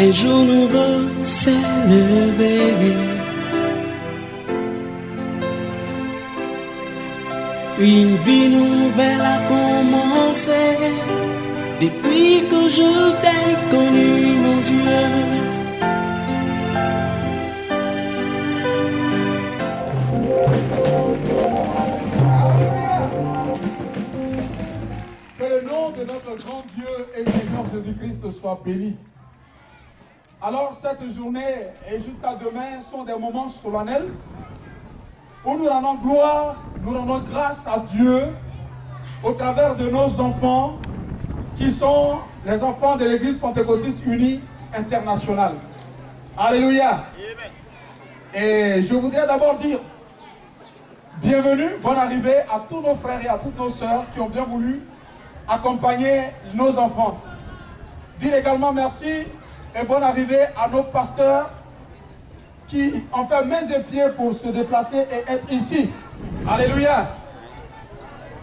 Un jour nouveau s'est levé. Une vie nouvelle a commencé. Depuis que je t'ai connu, mon Dieu. Que le nom de notre grand Dieu et Seigneur Jésus-Christ soit béni. Alors cette journée et jusqu'à demain sont des moments solennels où nous rendons gloire, nous rendons grâce à Dieu au travers de nos enfants qui sont les enfants de l'Église Pentecôtiste Unie Internationale. Alléluia. Et je voudrais d'abord dire bienvenue, bonne arrivée à tous nos frères et à toutes nos sœurs qui ont bien voulu accompagner nos enfants. Dire également merci et bonne arrivée à nos pasteurs qui ont fait mains et pieds pour se déplacer et être ici. Alléluia.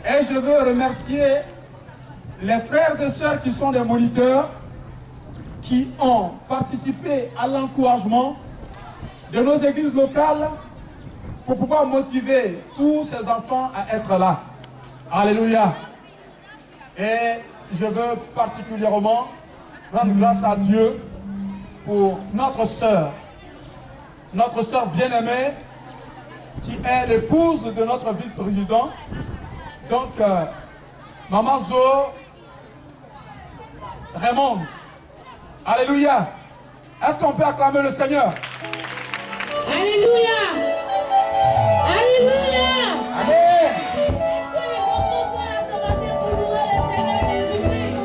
Et je veux remercier les frères et sœurs qui sont des moniteurs, qui ont participé à l'encouragement de nos églises locales pour pouvoir motiver tous ces enfants à être là. Alléluia. Et je veux particulièrement rendre grâce à Dieu pour notre sœur bien-aimée, qui est l'épouse de notre vice-président. Donc, Maman Zo Raymond. Alléluia. Est-ce qu'on peut acclamer le Seigneur? Alléluia. Alléluia. Amen. Est-ce que les enfants sont là ce matin pour louer le Seigneur Jésus-Christ?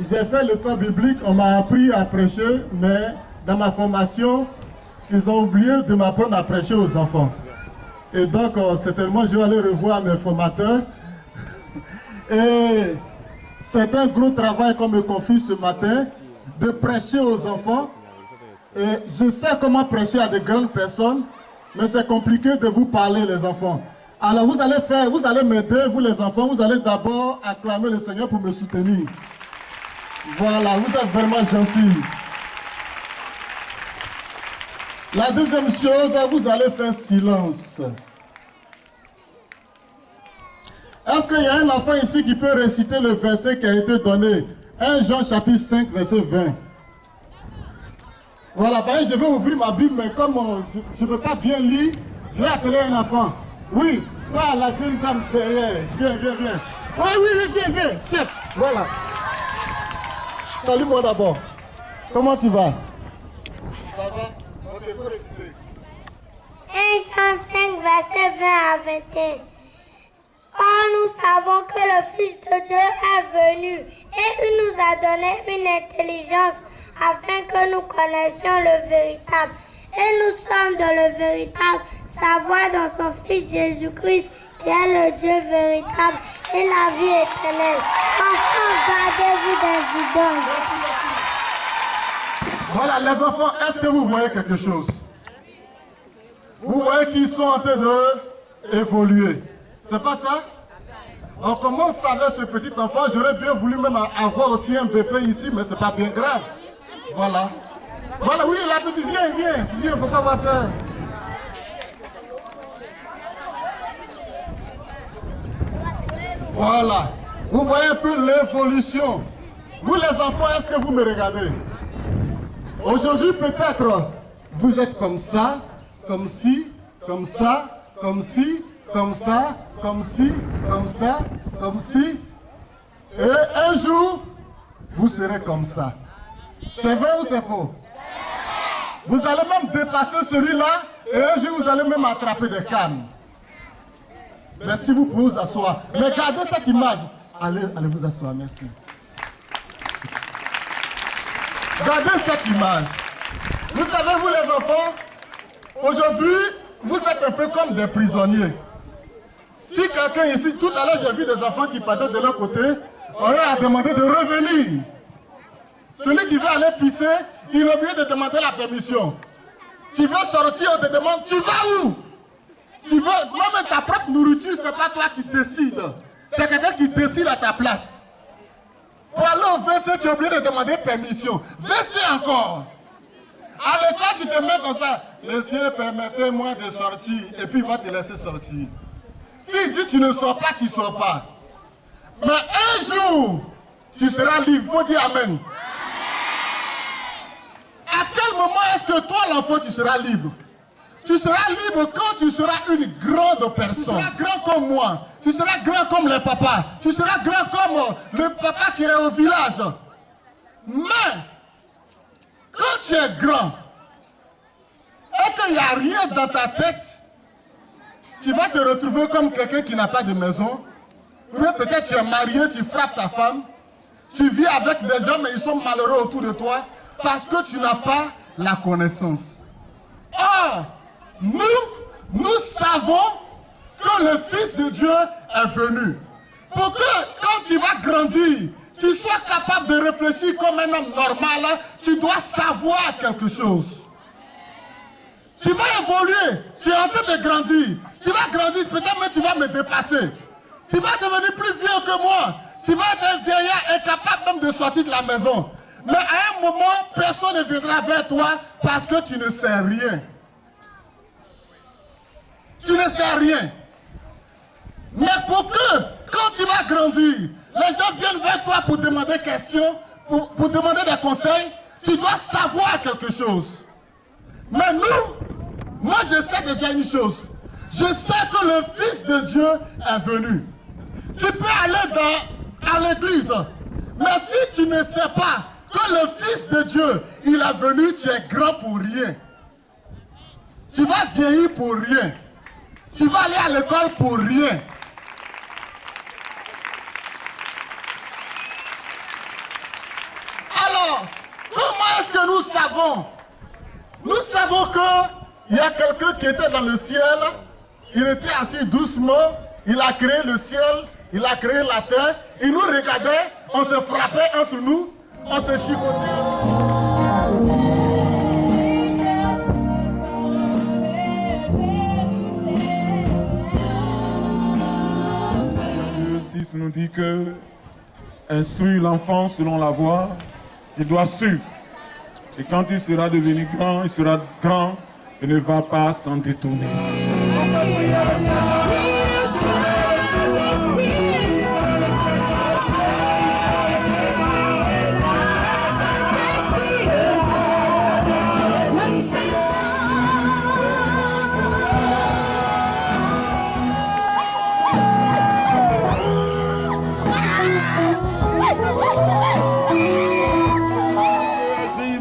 j'ai fait l'école biblique, on m'a appris à prêcher, mais dans ma formation, ils ont oublié de m'apprendre à prêcher aux enfants. Et donc, certainement, je vais aller revoir mes formateurs. Et c'est un gros travail qu'on me confie ce matin, de prêcher aux enfants. Et je sais comment prêcher à de grandes personnes, mais c'est compliqué de vous parler, les enfants. Alors, vous allez m'aider, vous les enfants, vous allez d'abord acclamer le Seigneur pour me soutenir. Voilà, vous êtes vraiment gentils. La deuxième chose, vous allez faire silence. Est-ce qu'il y a un enfant ici qui peut réciter le verset qui a été donné? 1 Jean chapitre 5, verset 20. Voilà, ben, je vais ouvrir ma Bible, mais comme je ne peux pas bien lire, je vais appeler un enfant. Oui, toi, la jeune dame derrière. Viens. Oui, viens. Chef, voilà. Salut-moi d'abord. Comment tu vas? Ça va? Ok, il faut réciter. 1 Jean 5, verset 20 à 21. Or, nous savons que le Fils de Dieu est venu et il nous a donné une intelligence afin que nous connaissions le véritable. Et nous sommes dans le véritable savoir dans son Fils Jésus-Christ qui est le Dieu véritable et la vie éternelle. Enfants, gardez-vous des idoles. Voilà, les enfants, est-ce que vous voyez quelque chose? Vous voyez qu'ils sont en train d'évoluer. C'est pas ça? On commence avec ce petit enfant. J'aurais bien voulu même avoir aussi un bébé ici, mais c'est pas bien grave. Voilà. Voilà, oui, la petite, viens, faut pas avoir peur. Voilà. Vous voyez un peu l'évolution. Vous les enfants, est-ce que vous me regardez? Aujourd'hui, peut-être, vous êtes comme ça, comme ci, comme ça, comme ci, comme ça, comme ci, comme ça, comme ci. Et un jour, vous serez comme ça. C'est vrai ou c'est faux? Vous allez même dépasser celui-là et un jour, vous allez même attraper des cannes. Mais si vous pouvez vous asseoir, mais gardez cette image. Allez vous asseoir, merci. Gardez cette image. Vous savez, vous les enfants, aujourd'hui, vous êtes un peu comme des prisonniers. Si quelqu'un ici, tout à l'heure, j'ai vu des enfants qui partaient de l'autre côté, on leur a demandé de revenir. Celui qui veut aller pisser, il est obligé de demander la permission. Tu veux sortir, on te demande, tu vas où? Tu veux, même ta propre nourriture, c'est pas toi qui décides. C'est quelqu'un qui décide à ta place. Pour aller au WC, tu es obligé de demander permission. WC encore. À l'école, tu te mets comme ça. Monsieur, permettez-moi de sortir. Et puis, il va te laisser sortir. S'il dit tu ne sors pas, tu ne sors pas. Mais un jour, tu seras libre. Il faut dire Amen. À quel moment est-ce que toi, l'enfant, tu seras libre? Tu seras libre quand tu seras une grande personne. Tu seras grand comme moi. Tu seras grand comme les papas. Tu seras grand comme le papa qui est au village. Mais, quand tu es grand, et qu'il n'y a rien dans ta tête, tu vas te retrouver comme quelqu'un qui n'a pas de maison. Ou bien peut-être tu es marié, tu frappes ta femme. Tu vis avec des hommes et ils sont malheureux autour de toi parce que tu n'as pas la connaissance. Or, nous savons que le Fils de Dieu est venu. Pour que quand tu vas grandir, tu sois capable de réfléchir comme un homme normal, tu dois savoir quelque chose. Tu vas évoluer, tu es en train de grandir. Tu vas grandir, peut-être même tu vas me dépasser. Tu vas devenir plus vieux que moi. Tu vas être un vieillard incapable même de sortir de la maison. Mais à un moment, personne ne viendra vers toi parce que tu ne sais rien. Tu ne sais rien. Mais pour que, quand tu vas grandir, les gens viennent vers toi pour demander des questions, pour demander des conseils, tu dois savoir quelque chose. Mais moi je sais déjà une chose. Je sais que le Fils de Dieu est venu. Tu peux aller à l'église, mais si tu ne sais pas que le Fils de Dieu, il est venu, tu es grand pour rien. Tu vas vieillir pour rien. Tu vas aller à l'école pour rien. que nous savons qu'il y a quelqu'un qui était dans le ciel, il était assis doucement, il a créé le ciel, il a créé la terre, il nous regardait, on se frappait entre nous, on se chicotait. Le 6 nous dit que instruis l'enfant selon la voie qu'il doit suivre. Et quand il sera devenu grand, il sera grand et ne va pas s'en détourner.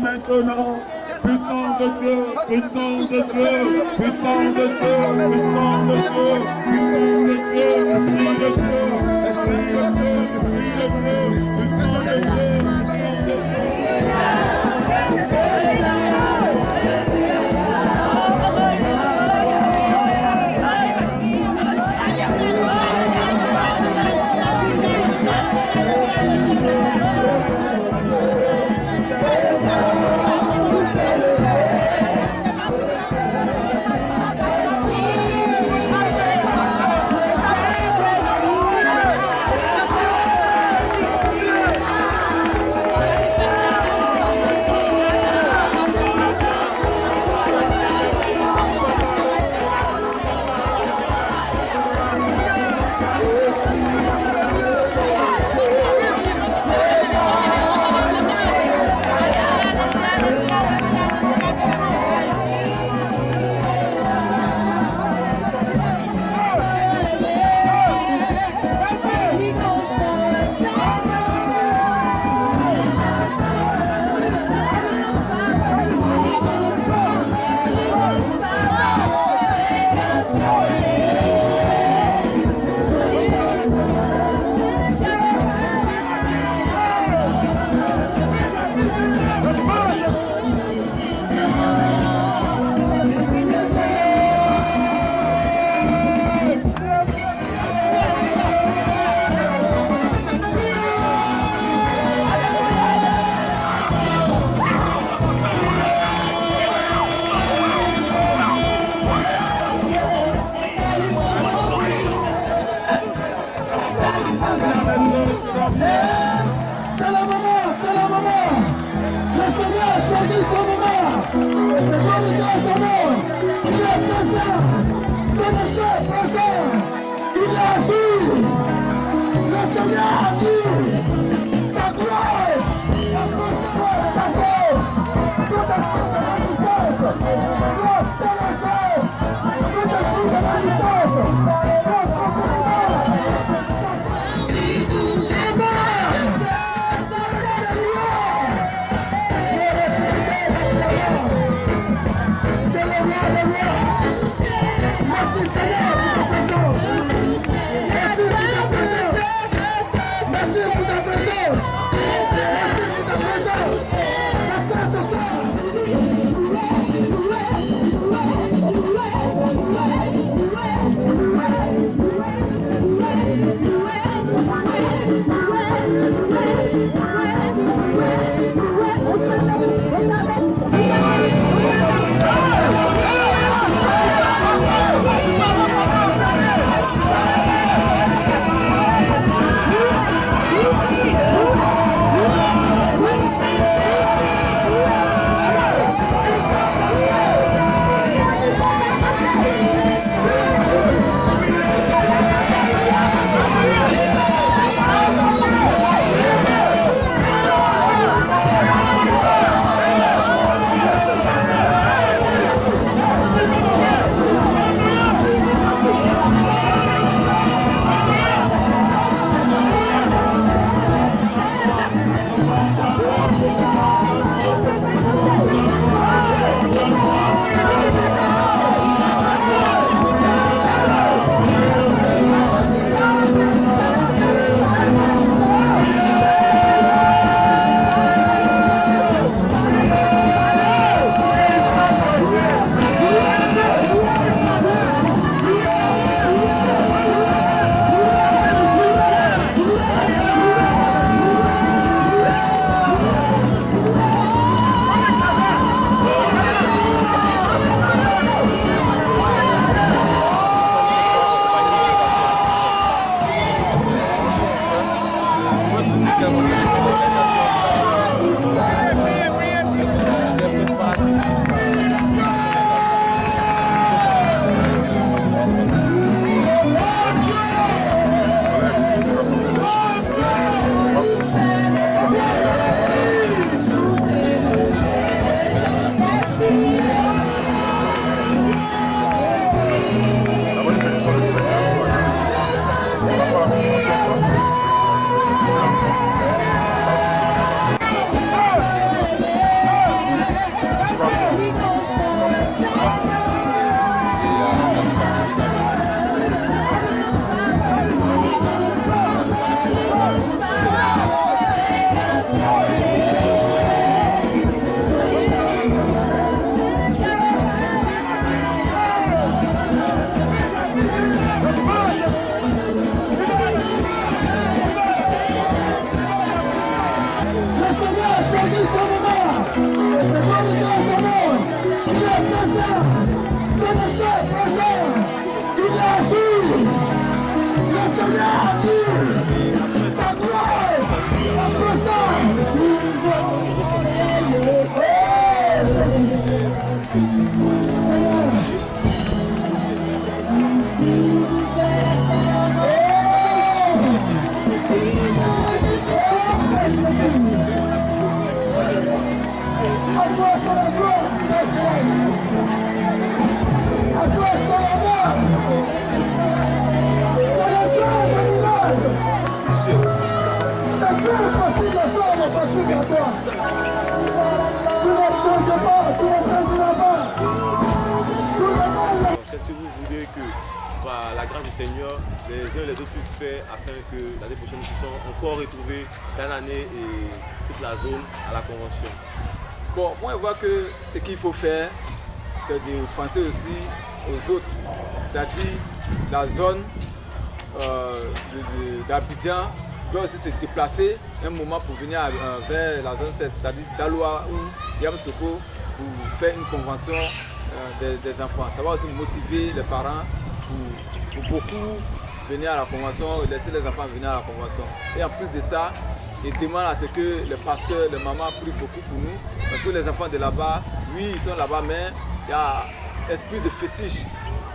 Maintenant, puissant de Dieu, puissant de Dieu, puissant de Dieu, puissant de Dieu, puissant de Dieu, esprit de Dieu, esprit de Dieu, esprit de Dieu, puissant de Dieu, puissant de Merci Qu'est-ce que vous voulez que, par la grâce du Seigneur, les uns et les autres puissent faire afin que l'année prochaine nous puissions encore retrouver dans l'année et toute la zone à la convention? Bon, moi je vois que ce qu'il faut faire, c'est de penser aussi aux autres, c'est-à-dire la zone d'Abidjan doit aussi se déplacer un moment pour venir vers la zone 7, c'est-à-dire Daloa ou Yamsoko pour faire une convention des enfants. Ça va aussi motiver les parents pour beaucoup venir à la convention, laisser les enfants venir à la convention. Et en plus de ça, ils demandent à ce que les pasteurs, les mamans prient beaucoup pour nous, parce que les enfants de là-bas, oui, ils sont là-bas, mais il y a esprit de fétiche,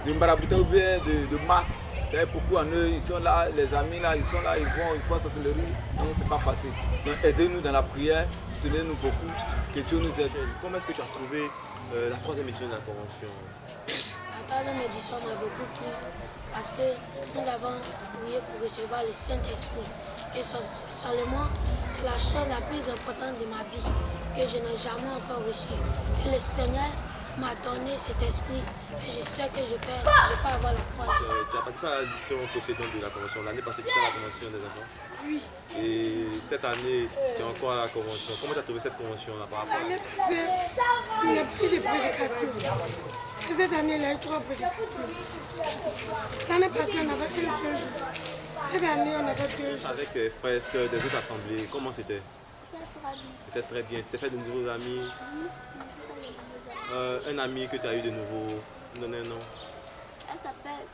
de marabouta ou bien de masse. C'est beaucoup en eux, ils sont là, les amis là, ils sont là, ils font sorcellerie, donc c'est pas facile. Donc aidez-nous dans la prière, soutenez-nous beaucoup, que Dieu nous aide. Comment est-ce que tu as trouvé la troisième édition de la convention? La troisième édition m'a beaucoup plu parce que nous avons prié pour recevoir le Saint-Esprit. Et seulement, c'est la chose la plus importante de ma vie que je n'ai jamais encore reçue. Et le Seigneur m'a donné cet esprit et je sais que je peux avoir la foi. Tu as participé à l'édition précédente de la convention. L'année passée, tu étais à la convention des enfants? Oui. Et cette année, tu es encore à la convention. Comment tu as trouvé cette convention-là par rapport à l'année passée, il n'y a plus de prédication. Et cette année, il y a eu 3 prédications. L'année passée, on avait eu 2 jours. Cette année, on avait 2 jours. Avec tes frères et sœurs des autres assemblées, comment c'était? C'était très bien. Tu as fait de nouveaux amis? Un ami que tu as eu de nouveau, donne un nom. Elle s'appelle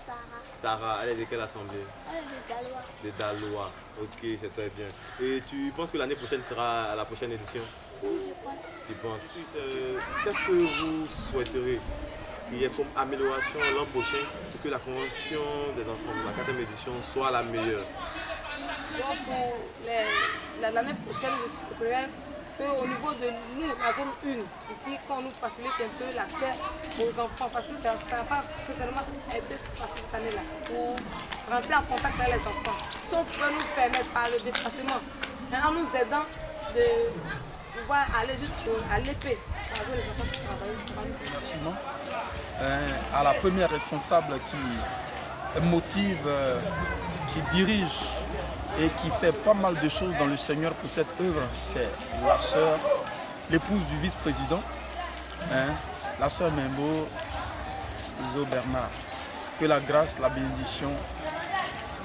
Sarah. Sarah, elle est de quelle assemblée? Elle est de Daloa. De Daloa, ok, c'est très bien. Et tu penses que l'année prochaine sera la prochaine édition? Oui, je pense. Tu penses? Qu'est-ce que vous souhaiteriez qu'il y ait comme amélioration l'an prochain pour que la convention des enfants de la 4e édition soit la meilleure? Donc pour l'année prochaine, je souhaiterais qu'au niveau de nous, la zone 1, ici, qu'on nous facilite un peu l'accès aux enfants, parce que ça n'a pas certainement été facile cette année-là, pour rentrer en contact avec les enfants. Si on pouvait nous permettre par le déplacement, en nous aidant de pouvoir aller jusqu'à l'épée, à la première responsable qui motive, qui dirige et qui fait pas mal de choses dans le Seigneur pour cette œuvre, c'est la sœur, l'épouse du vice-président, la sœur Membo Zo Bernard. Que la grâce, la bénédiction,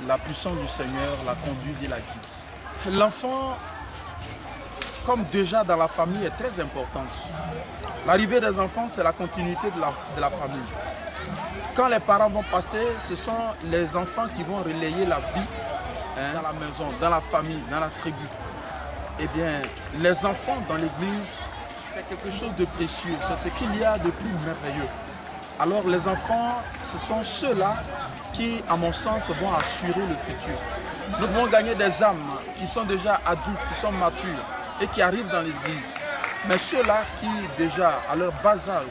la puissance du Seigneur la conduise et la guide. L'enfant, comme déjà dans la famille, est très importante. L'arrivée des enfants, c'est la continuité de la famille. Quand les parents vont passer, ce sont les enfants qui vont relayer la vie dans la maison, dans la famille, dans la tribu. Eh bien, les enfants dans l'église, c'est quelque chose de précieux. C'est ce qu'il y a de plus merveilleux. Alors les enfants, ce sont ceux-là qui, à mon sens, vont assurer le futur. Nous devons gagner des âmes qui sont déjà adultes, qui sont matures et qui arrivent dans l'église. Mais ceux-là qui, déjà, à leur bas âge,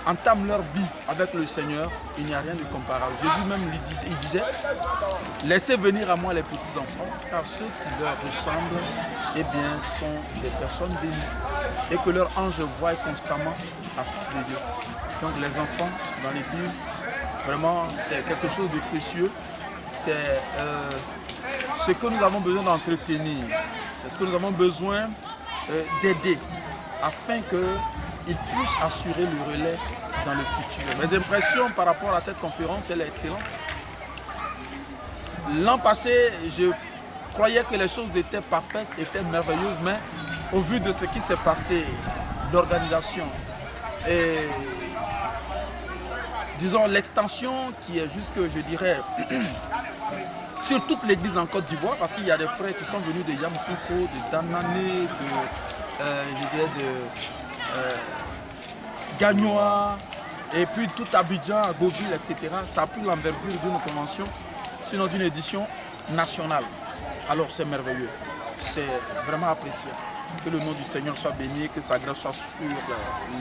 entament leur vie avec le Seigneur, il n'y a rien de comparable. Jésus même il disait, laissez venir à moi les petits enfants, car ceux qui leur ressemblent, eh bien, sont des personnes bénies et que leur ange voit constamment à Fils de Dieu. Donc les enfants dans l'église, vraiment, c'est quelque chose de précieux. C'est ce que nous avons besoin d'entretenir. C'est ce que nous avons besoin d'aider afin qu'ils puissent assurer le relais dans le futur. Mes impressions par rapport à cette conférence, elle est excellente. L'an passé, je croyais que les choses étaient parfaites, étaient merveilleuses, mais au vu de ce qui s'est passé, l'organisation, disons, l'extension qui est jusque, je dirais, sur toute l'église en Côte d'Ivoire, parce qu'il y a des frères qui sont venus de Yamoussoukro, de Danané, de Gagnoa, et puis tout Abidjan, Agoville, etc. Ça a pris l'envergure d'une convention, sinon d'une édition nationale. Alors c'est merveilleux, c'est vraiment apprécié. Que le nom du Seigneur soit béni, que sa grâce soit sur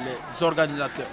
les organisateurs.